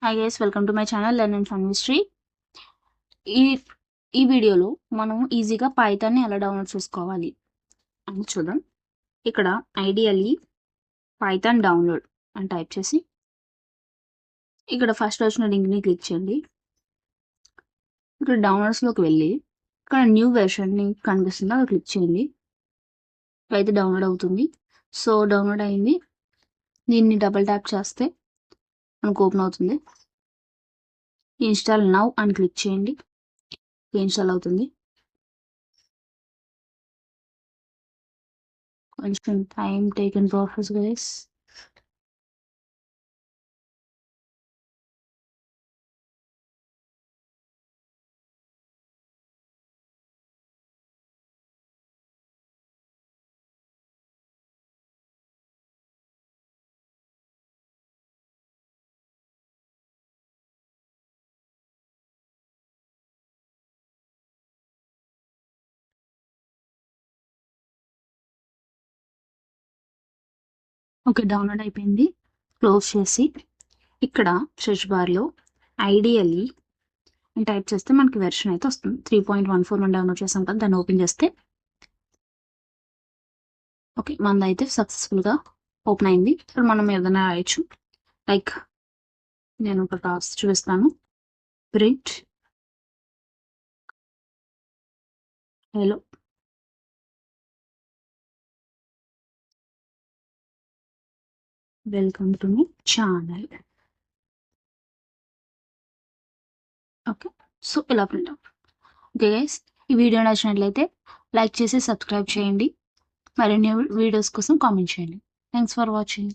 Hi guys, welcome to my channel learn and fun history. ఈ ఈ వీడియోలో మనం ఈజీగా పైథాన్ని ఎలా డౌన్లోడ్ చేసుకోవాలి అని చూద్దాం. ఇక్కడ ఐడియల్లీ పైథాన్ డౌన్లోడ్ అని టైప్ చేసి ఇక్కడ ఫస్ట్ వచ్చిన లింక్ని క్లిక్ చేయండి. ఇక్కడ డౌన్లోడ్స్లోకి వెళ్ళి ఇక్కడ న్యూ వెర్షన్ని కనిపిస్తుంది, అది క్లిక్ చేయండి. అయితే డౌన్లోడ్ అవుతుంది. సో డౌన్లోడ్ అయింది. దీన్ని డబుల్ ట్యాప్ చేస్తే మనకు ఓపెన్ అవుతుంది. ఇన్స్టాల్ నౌ అని క్లిక్ చేయండి. ఇన్స్టాల్ అవుతుంది. కొంచెం time taken process guys. Okay, download అయిపోయింది. క్లోజ్ చేసి ఇక్కడ సెర్చ్ బార్లో ఐడియల్లీ అని టైప్ చేస్తే మనకి వెర్షన్ అయితే వస్తుంది. 3.14 డౌన్లోడ్ చేసాం కదా, దాన్ని ఓపెన్ చేస్తే ఓకే మనది అయితే సక్సెస్ఫుల్గా ఓపెన్ అయింది. ఇప్పుడు మనం ఏదైనా రాయొచ్చు. లైక్ నేను ఒక రాసి చూపిస్తాను. Print hello welcome to my channel. Okay, so ఇలా ప్రింట్ అవుట్. ఓకే గైస్, ఈ వీడియో నచ్చినట్లయితే లైక్ చేసి సబ్స్క్రైబ్ చేయండి. మరిన్ని వీడియోస్ కోసం కామెంట్ చేయండి. Thanks for watching.